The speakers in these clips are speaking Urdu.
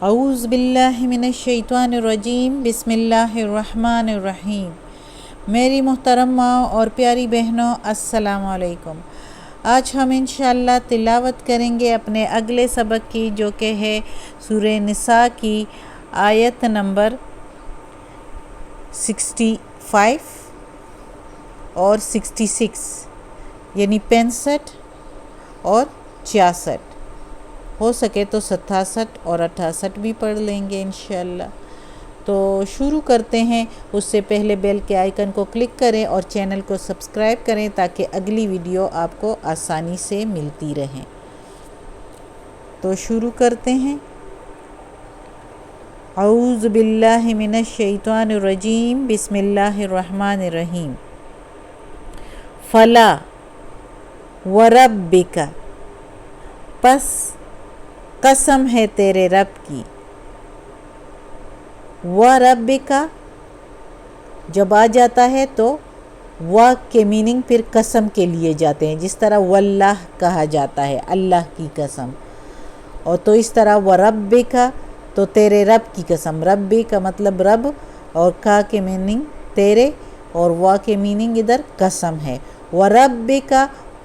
اعوذ باللہ من الشیطان الرجیم، بسم اللہ الرحمن الرحیم۔ میری محترم ماں اور پیاری بہنوں، السلام علیکم۔ آج ہم انشاءاللہ تلاوت کریں گے اپنے اگلے سبق کی، جو کہ ہے سورہ نساء کی آیت نمبر 65 اور 66، یعنی 65 اور 66۔ ہو سکے تو 67 اور 68 بھی پڑھ لیں گے انشاءاللہ۔ تو شروع کرتے ہیں۔ اس سے پہلے بیل کے آئیکن کو کلک کریں اور چینل کو سبسکرائب کریں تاکہ اگلی ویڈیو آپ کو آسانی سے ملتی رہیں۔ تو شروع کرتے ہیں۔ اعوذ باللہ من الشیطان الرجیم، بسم اللہ الرحمن الرحیم۔ فلا وربک، پس قسم ہے تیرے رب کی۔ وَرَبِّكَ جب آ جاتا ہے تو کے میننگ پھر قسم کے لیے جاتے ہیں، جس طرح واللہ کہا جاتا ہے، اللہ کی قسم، اور تو اس طرح وَرَبِّكَ تو تیرے رب کی قسم۔ ربی کا مطلب رب، اور کا کے میننگ تیرے، اور کے میننگ ادھر قسم ہے۔ وَرَبِّكَ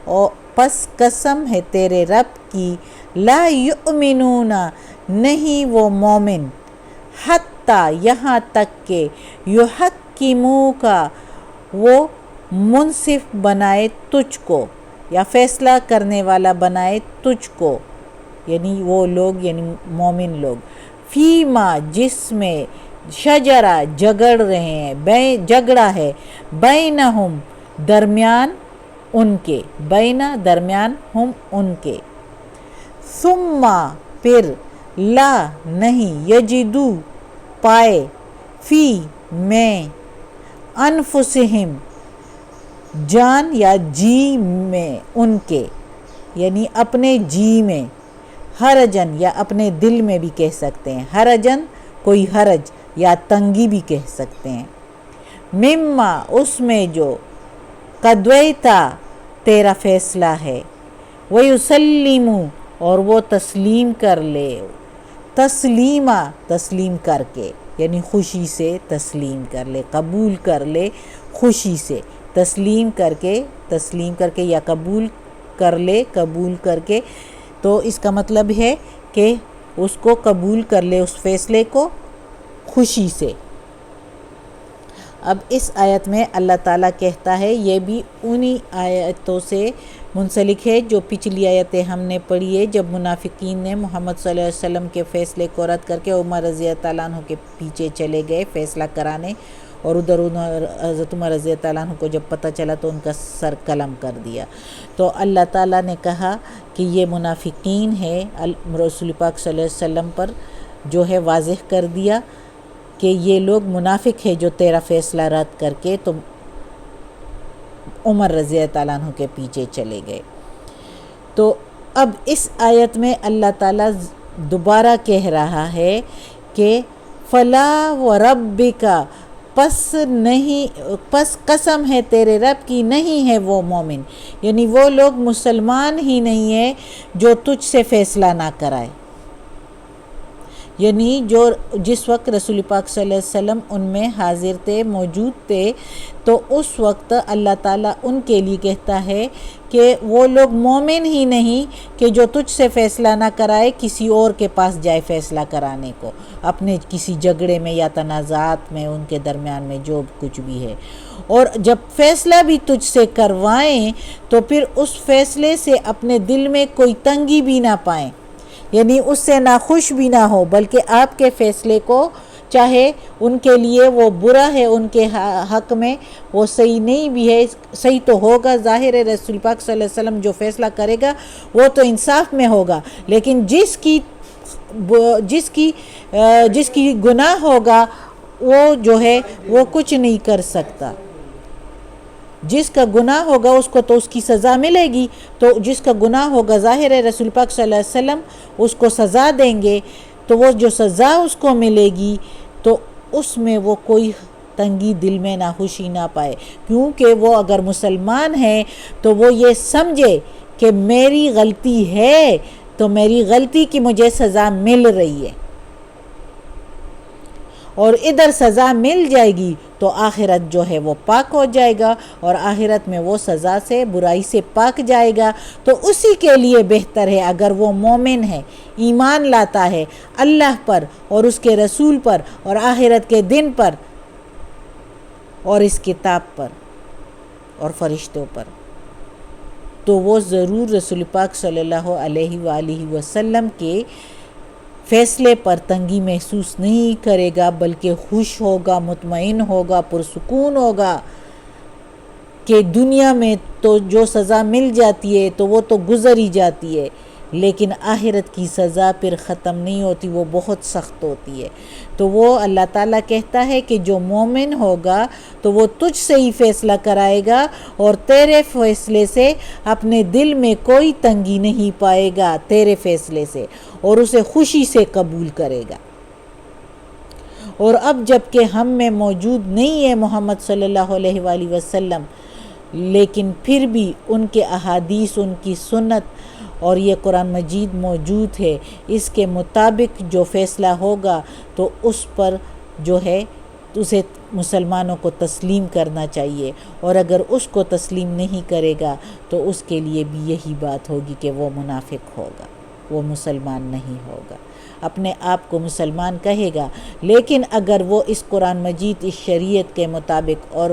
اور پس قسم ہے تیرے رب کی، لا یؤمنون نہیں وہ مومن، حتیٰ یہاں تک کہ یحکموک وہ منصف بنائے تجھ کو، یا فیصلہ کرنے والا بنائے تجھ کو، یعنی وہ لوگ، یعنی مومن لوگ، فیما جس میں شجرہ جگڑ رہے ہیں، جگڑا ہے، بینہم درمیان ان کے، بینا درمیان، ہم ان کے، ثم پھر، لا نہیں، یجدو پائے، فی میں، انفسہم جان یا جی میں ان کے، یعنی اپنے جی میں، حرجن یا اپنے دل میں بھی کہہ سکتے ہیں، حرجن کوئی حرج یا تنگی بھی کہہ سکتے ہیں، مما اس میں جو قضیتا تیرا فیصلہ ہے، وَيُسَلِّمُ اور وہ تسلیم کر لے، تسلیمہ تسلیم کر کے، یعنی خوشی سے تسلیم کر لے، قبول کر لے خوشی سے، تسلیم کر کے یا قبول کر لے، قبول کر کے، تو اس کا مطلب ہے کہ اس کو قبول کر لے، اس فیصلے کو خوشی سے۔ اب اس آیت میں اللہ تعالیٰ کہتا ہے، یہ بھی انہی آیتوں سے منسلک ہے جو پچھلی آیتیں ہم نے پڑھی ہے، جب منافقین نے محمد صلی اللہ علیہ وسلم کے فیصلے کو رد کر کے عمر رضی اللہ عنہ کے پیچھے چلے گئے فیصلہ کرانے، اور ادھر حضرت عمر رضی اللہ عنہ کو جب پتہ چلا تو ان کا سر قلم کر دیا۔ تو اللہ تعالیٰ نے کہا کہ یہ منافقین ہے، رسول پاک صلی اللہ علیہ وسلم پر جو ہے واضح کر دیا کہ یہ لوگ منافق ہے جو تیرا فیصلہ رد کر کے تم عمر رضی اللہ عنہ کے پیچھے چلے گئے۔ تو اب اس آیت میں اللہ تعالیٰ دوبارہ کہہ رہا ہے کہ فلا وربک پس قسم ہے تیرے رب کی، نہیں ہے وہ مومن، یعنی وہ لوگ مسلمان ہی نہیں ہے جو تجھ سے فیصلہ نہ کرائے، یعنی جس وقت رسول پاک صلی اللہ علیہ وسلم ان میں حاضر تھے، موجود تھے، تو اس وقت اللہ تعالیٰ ان کے لیے کہتا ہے کہ وہ لوگ مومن ہی نہیں کہ جو تجھ سے فیصلہ نہ کرائے، کسی اور کے پاس جائے فیصلہ کرانے کو، اپنے کسی جھگڑے میں یا تنازعات میں ان کے درمیان میں جو کچھ بھی ہے، اور جب فیصلہ بھی تجھ سے کروائیں تو پھر اس فیصلے سے اپنے دل میں کوئی تنگی بھی نہ پائیں، یعنی اس سے ناخوش بھی نہ ہو، بلکہ آپ کے فیصلے کو، چاہے ان کے لیے وہ برا ہے، ان کے حق میں وہ صحیح نہیں بھی ہے، صحیح تو ہوگا، ظاہر ہے رسول پاک صلی اللہ علیہ وسلم جو فیصلہ کرے گا وہ تو انصاف میں ہوگا، لیکن جس کی گناہ ہوگا وہ جو ہے وہ کچھ نہیں کر سکتا، جس کا گناہ ہوگا اس کو تو اس کی سزا ملے گی، تو جس کا گناہ ہوگا ظاہر ہے رسول پاک صلی اللہ علیہ وسلم اس کو سزا دیں گے، تو وہ جو سزا اس کو ملے گی تو اس میں وہ کوئی تنگی دل میں نہ خوشی نہ پائے، کیونکہ وہ اگر مسلمان ہے تو وہ یہ سمجھے کہ میری غلطی ہے تو میری غلطی کی مجھے سزا مل رہی ہے، اور ادھر سزا مل جائے گی تو آخرت جو ہے وہ پاک ہو جائے گا، اور آخرت میں وہ سزا سے، برائی سے پاک جائے گا۔ تو اسی کے لیے بہتر ہے اگر وہ مومن ہے، ایمان لاتا ہے اللہ پر اور اس کے رسول پر اور آخرت کے دن پر اور اس کتاب پر اور فرشتوں پر، تو وہ ضرور رسول پاک صلی اللہ علیہ وآلہ وسلم کے فیصلے پر تنگی محسوس نہیں کرے گا، بلکہ خوش ہوگا، مطمئن ہوگا، پرسکون ہوگا کہ دنیا میں تو جو سزا مل جاتی ہے تو وہ تو گزر ہی جاتی ہے، لیکن آخرت کی سزا پھر ختم نہیں ہوتی، وہ بہت سخت ہوتی ہے۔ تو وہ اللہ تعالیٰ کہتا ہے کہ جو مومن ہوگا تو وہ تجھ سے ہی فیصلہ کرائے گا اور تیرے فیصلے سے اپنے دل میں کوئی تنگی نہیں پائے گا، تیرے فیصلے سے، اور اسے خوشی سے قبول کرے گا۔ اور اب جب کہ ہم میں موجود نہیں ہے محمد صلی اللہ علیہ وآلہ وسلم، لیکن پھر بھی ان کے احادیث، ان کی سنت اور یہ قرآن مجید موجود ہے، اس کے مطابق جو فیصلہ ہوگا تو اس پر جو ہے اسے مسلمانوں کو تسلیم کرنا چاہیے، اور اگر اس کو تسلیم نہیں کرے گا تو اس کے لیے بھی یہی بات ہوگی کہ وہ منافق ہوگا، وہ مسلمان نہیں ہوگا، اپنے آپ کو مسلمان کہے گا، لیکن اگر وہ اس قرآن مجید، اس شریعت کے مطابق اور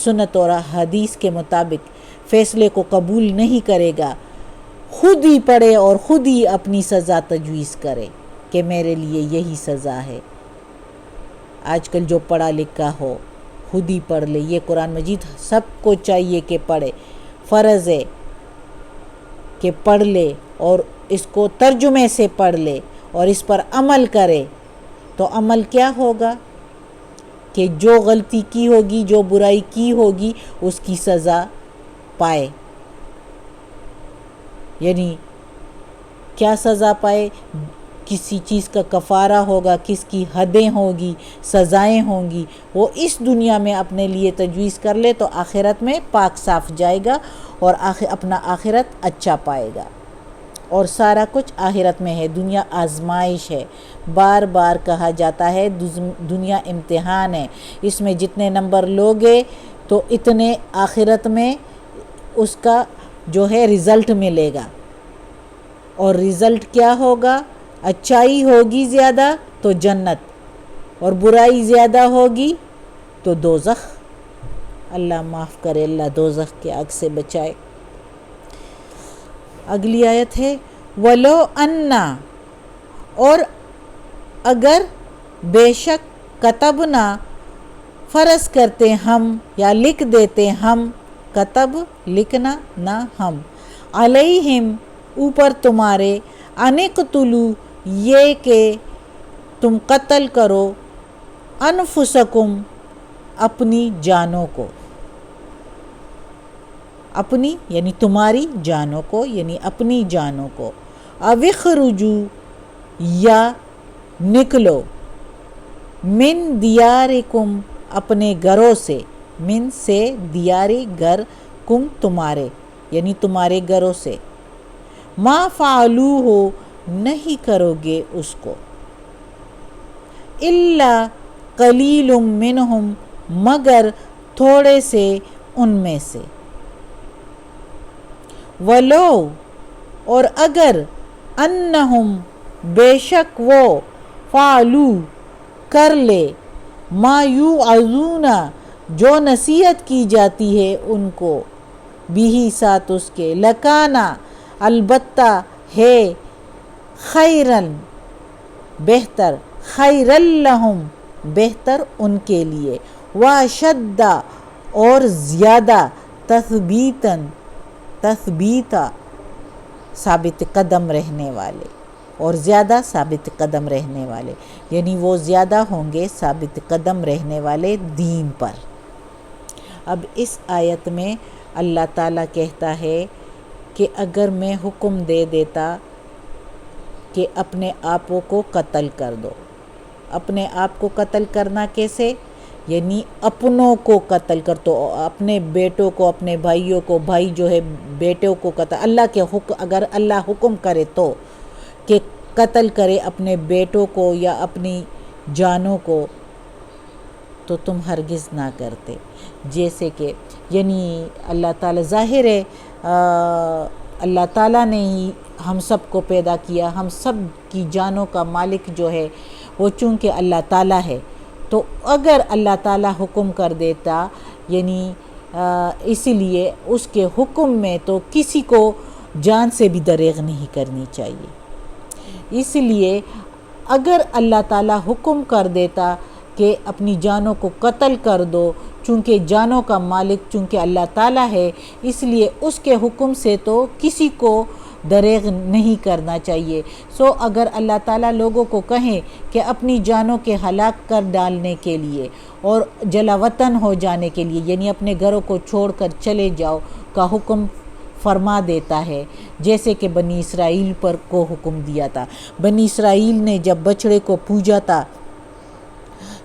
سنت اور حدیث کے مطابق فیصلے کو قبول نہیں کرے گا، خود ہی پڑھے اور خود ہی اپنی سزا تجویز کرے کہ میرے لیے یہی سزا ہے۔ آج کل جو پڑھا لکھا ہو خود ہی پڑھ لے، یہ قرآن مجید سب کو چاہیے کہ پڑھے، فرض ہے کہ پڑھ لے اور اس کو ترجمے سے پڑھ لے اور اس پر عمل کرے۔ تو عمل کیا ہوگا کہ جو غلطی کی ہوگی، جو برائی کی ہوگی، اس کی سزا پائے۔ یعنی کیا سزا پائے؟ کسی چیز کا کفارہ ہوگا، کس کی حدیں ہوگی، سزائیں ہوں گی، وہ اس دنیا میں اپنے لیے تجویز کر لے تو آخرت میں پاک صاف جائے گا اور اپنا آخرت اچھا پائے گا۔ اور سارا کچھ آخرت میں ہے، دنیا آزمائش ہے، بار بار کہا جاتا ہے دنیا امتحان ہے، اس میں جتنے نمبر لوگے تو اتنے آخرت میں اس کا جو ہے رزلٹ ملے گا، اور رزلٹ کیا ہوگا؟ اچھائی ہوگی زیادہ تو جنت، اور برائی زیادہ ہوگی تو دوزخ۔ اللہ معاف کرے، اللہ دوزخ کے آگ سے بچائے۔ اگلی آیت ہے وَلَوْ أَنَّا، اور اگر بے شک کتبنا فرض کرتے ہم یا لکھ دیتے ہم، کتب لکھنا نہ ہم، علیہم اوپر تمہارے، انقتلوا یہ کہ تم قتل کرو، انفسکم اپنی جانوں کو، اپنی یعنی تمہاری جانوں کو، یعنی اپنی جانوں کو، او اخرجوا یا نکلو، من دیارکم اپنے گھروں سے، من سے دیاری گھر، کم تمہارے یعنی تمہارے گھروں سے، ما فعلوہ نہیں کرو گے اس کو، الا قلیل منہم مگر تھوڑے سے ان میں سے، ولو اور اگر، انہم بے شک وہ، فعلو کر لے، ما یوعظون جو نصیحت کی جاتی ہے ان کو، بھی ساتھ اس کے، لکانا البتہ ہے، خیرن بہتر، خیرن لہم بہتر ان کے لیے، واشد اور زیادہ، تثبیتاً تثبیتا ثابت قدم رہنے والے، اور زیادہ ثابت قدم رہنے والے، یعنی وہ زیادہ ہوں گے ثابت قدم رہنے والے دین پر۔ اب اس آیت میں اللہ تعالیٰ کہتا ہے کہ اگر میں حکم دے دیتا کہ اپنے آپوں کو قتل کر دو، اپنے آپ کو قتل کرنا کیسے؟ یعنی اپنوں کو قتل کر دو، اپنے بیٹوں کو، اپنے بھائیوں کو، بھائی جو ہے بیٹوں کو قتل، اللہ کے حکم، اگر اللہ حکم کرے تو کہ قتل کرے اپنے بیٹوں کو یا اپنی جانوں کو، تو تم ہرگز نہ کرتے. جیسے کہ یعنی اللہ تعالیٰ ظاہر ہے اللہ تعالیٰ نے ہی ہم سب کو پیدا کیا، ہم سب کی جانوں کا مالک جو ہے وہ چونکہ اللہ تعالیٰ ہے، تو اگر اللہ تعالیٰ حکم کر دیتا یعنی اسی لیے اس کے حکم میں تو کسی کو جان سے بھی دریغ نہیں کرنی چاہیے. اس لیے اگر اللہ تعالیٰ حکم کر دیتا کہ اپنی جانوں کو قتل کر دو، چونکہ جانوں کا مالک چونکہ اللہ تعالیٰ ہے، اس لیے اس کے حکم سے تو کسی کو دریغ نہیں کرنا چاہیے. اگر اللہ تعالیٰ لوگوں کو کہیں کہ اپنی جانوں کے ہلاک کر ڈالنے کے لیے اور جلا وطن ہو جانے کے لیے یعنی اپنے گھروں کو چھوڑ کر چلے جاؤ کا حکم فرما دیتا ہے، جیسے کہ بنی اسرائیل پر کو حکم دیا تھا. بنی اسرائیل نے جب بچڑے کو پوجا تھا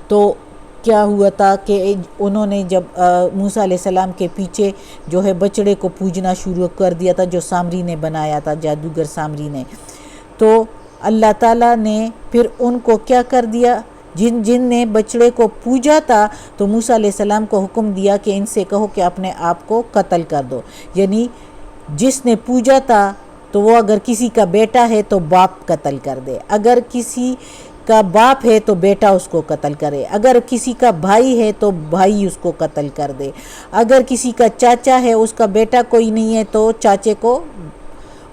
تو کیا ہوا تھا کہ انہوں نے جب موسیٰ علیہ السلام کے پیچھے جو ہے بچڑے کو پوجنا شروع کر دیا تھا، جو سامری نے بنایا تھا، جادوگر سامری نے، تو اللہ تعالیٰ نے پھر ان کو کیا کر دیا، جن نے بچڑے کو پوجا تھا تو موسیٰ علیہ السلام کو حکم دیا کہ ان سے کہو کہ اپنے آپ کو قتل کر دو. یعنی جس نے پوجا تھا تو وہ اگر کسی کا بیٹا ہے تو باپ قتل کر دے، اگر کسی کا باپ ہے تو بیٹا اس کو قتل کرے، اگر کسی کا بھائی ہے تو بھائی اس کو قتل کر دے، اگر کسی کا چاچا ہے اس کا بیٹا کوئی نہیں ہے تو چاچے کو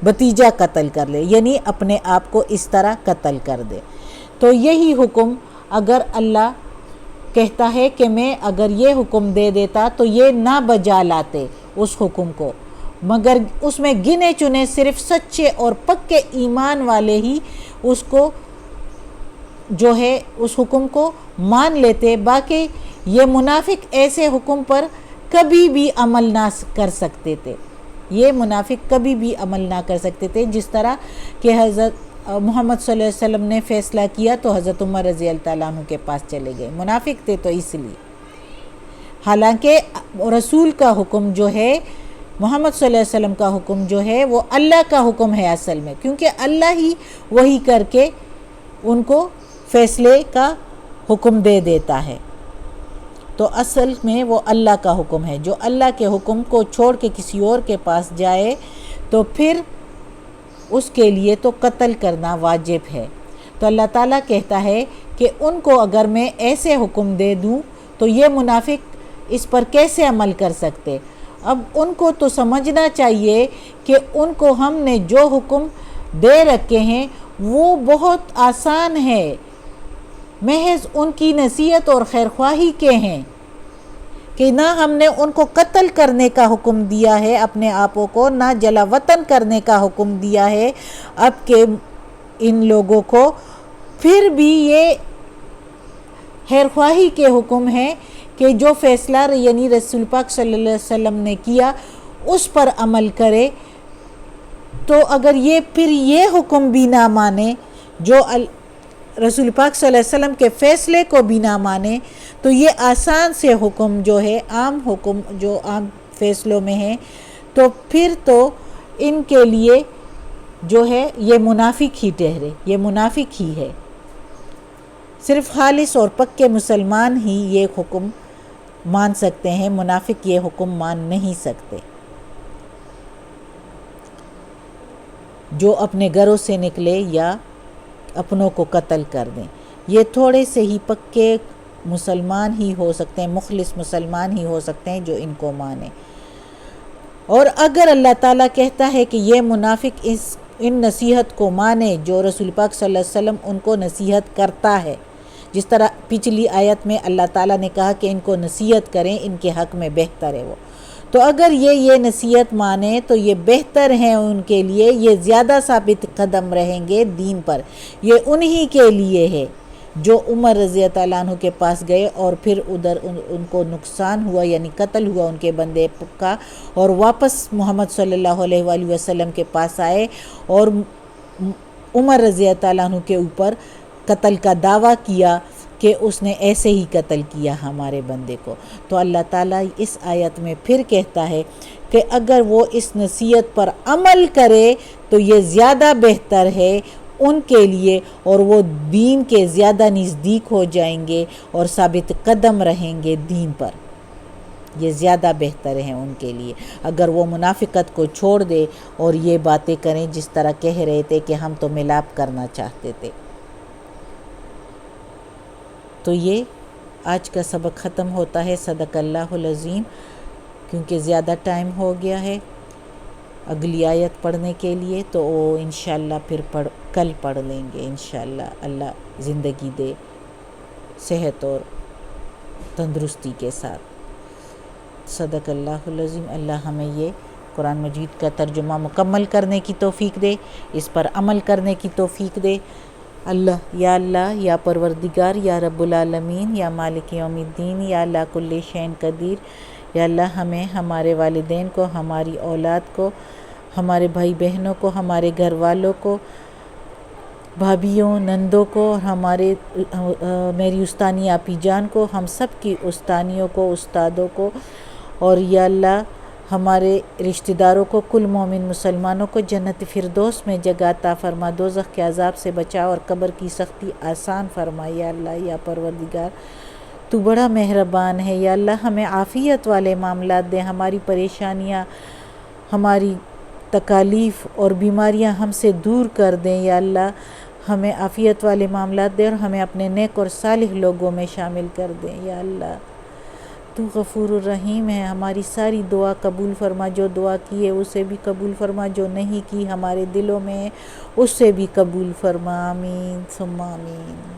بھتیجا قتل کر لے، یعنی اپنے آپ کو اس طرح قتل کر دے. تو یہی حکم اگر اللہ کہتا ہے کہ میں اگر یہ حکم دے دیتا تو یہ نہ بجا لاتے اس حکم کو، مگر اس میں گنے چنے صرف سچے اور پکے ایمان والے ہی اس کو جو ہے اس حکم کو مان لیتے. باقی یہ منافق ایسے حکم پر کبھی بھی عمل نہ کر سکتے تھے، یہ منافق کبھی بھی عمل نہ کر سکتے تھے. جس طرح کہ حضرت محمد صلی اللہ علیہ وسلم نے فیصلہ کیا تو حضرت عمر رضی اللہ تعالیٰ عنہ کے پاس چلے گئے، منافق تھے تو اس لیے. حالانکہ رسول کا حکم جو ہے، محمد صلی اللہ علیہ وسلم کا حکم جو ہے وہ اللہ کا حکم ہے اصل میں، کیونکہ اللہ ہی وہی کر کے ان کو فیصلے کا حکم دے دیتا ہے. تو اصل میں وہ اللہ کا حکم ہے. جو اللہ کے حکم کو چھوڑ کے کسی اور کے پاس جائے تو پھر اس کے لیے تو قتل کرنا واجب ہے. تو اللہ تعالیٰ کہتا ہے کہ ان کو اگر میں ایسے حکم دے دوں تو یہ منافق اس پر کیسے عمل کر سکتے. اب ان کو تو سمجھنا چاہیے کہ ان کو ہم نے جو حکم دے رکھے ہیں وہ بہت آسان ہے، محض ان کی نصیحت اور خیرخواہی کے ہیں، کہ نہ ہم نے ان کو قتل کرنے کا حکم دیا ہے اپنے آپوں کو، نہ جلا وطن کرنے کا حکم دیا ہے اب کہ ان لوگوں کو، پھر بھی یہ خیرخواہی کے حکم ہے کہ جو فیصلہ یعنی رسول پاک صلی اللہ علیہ وسلم نے کیا اس پر عمل کرے. تو اگر یہ پھر یہ حکم بھی نہ مانے، جو رسول پاک صلی اللہ علیہ وسلم کے فیصلے کو بھی نہ مانے، تو یہ آسان سے حکم جو ہے، عام حکم جو عام فیصلوں میں ہے، تو پھر تو ان کے لیے جو ہے یہ منافق ہی ٹھہرے، یہ منافق ہی ہے. صرف خالص اور پکے مسلمان ہی یہ حکم مان سکتے ہیں، منافق یہ حکم مان نہیں سکتے. جو اپنے گھروں سے نکلے یا اپنوں کو قتل کر دیں، یہ تھوڑے سے ہی پکے مسلمان ہی ہو سکتے ہیں، مخلص مسلمان ہی ہو سکتے ہیں جو ان کو مانیں. اور اگر اللہ تعالیٰ کہتا ہے کہ یہ منافق ان نصیحت کو مانے جو رسول پاک صلی اللہ علیہ وسلم ان کو نصیحت کرتا ہے، جس طرح پچھلی آیت میں اللہ تعالیٰ نے کہا کہ ان کو نصیحت کریں، ان کے حق میں بہتر ہے وہ، تو اگر یہ نصیحت مانے تو یہ بہتر ہیں ان کے لیے، یہ زیادہ ثابت قدم رہیں گے دین پر. یہ انہی کے لیے ہے جو عمر رضی اللہ عنہ کے پاس گئے اور پھر ادھر ان کو نقصان ہوا، یعنی قتل ہوا ان کے بندے کا، اور واپس محمد صلی اللہ علیہ وآلہ وسلم کے پاس آئے اور عمر رضی اللہ عنہ کے اوپر قتل کا دعویٰ کیا کہ اس نے ایسے ہی قتل کیا ہمارے بندے کو. تو اللہ تعالیٰ اس آیت میں پھر کہتا ہے کہ اگر وہ اس نصیحت پر عمل کرے تو یہ زیادہ بہتر ہے ان کے لیے، اور وہ دین کے زیادہ نزدیک ہو جائیں گے اور ثابت قدم رہیں گے دین پر، یہ زیادہ بہتر ہے ان کے لیے۔ اگر وہ منافقت کو چھوڑ دے اور یہ باتیں کریں جس طرح کہہ رہے تھے کہ ہم تو ملاپ کرنا چاہتے تھے۔ تو یہ آج کا سبق ختم ہوتا ہے۔ صدق اللہ العظیم، کیونکہ زیادہ ٹائم ہو گیا ہے اگلی آیت پڑھنے کے لیے، تو وہ انشاءاللہ پھر کل پڑھ لیں گے انشاءاللہ، اللہ زندگی دے صحت اور تندرستی کے ساتھ۔ صدق اللہ العظیم۔ اللہ ہمیں یہ قرآن مجید کا ترجمہ مکمل کرنے کی توفیق دے، اس پر عمل کرنے کی توفیق دے۔ اللہ یا پروردگار، یا رب العالمین، یا مالک یوم الدین، یا اللہ کل شین قدیر، یا اللہ ہمیں، ہمارے والدین کو، ہماری اولاد کو، ہمارے بھائی بہنوں کو، ہمارے گھر والوں کو، بھابھیوں، نندوں کو، میری استانی آپی جان کو، ہم سب کی استانیوں کو، استادوں کو، اور یا اللہ ہمارے رشتہ داروں کو، کل مومن مسلمانوں کو جنت فردوس میں جگہ عطا فرما، دوزخ کے عذاب سے بچا اور قبر کی سختی آسان فرما۔ یا اللہ یا پروردگار، تو بڑا مہربان ہے۔ یا اللہ ہمیں عافیت والے معاملات دے، ہماری پریشانیاں، ہماری تکالیف اور بیماریاں ہم سے دور کر دیں۔ یا اللہ ہمیں عافیت والے معاملات دے اور ہمیں اپنے نیک اور صالح لوگوں میں شامل کر دیں۔ یا اللہ تو غفور الرحیم ہے، ہماری ساری دعا قبول فرما، جو دعا کی ہے اسے بھی قبول فرما، جو نہیں کی ہمارے دلوں میں ہے اسے بھی قبول فرما، آمین ثم آمین۔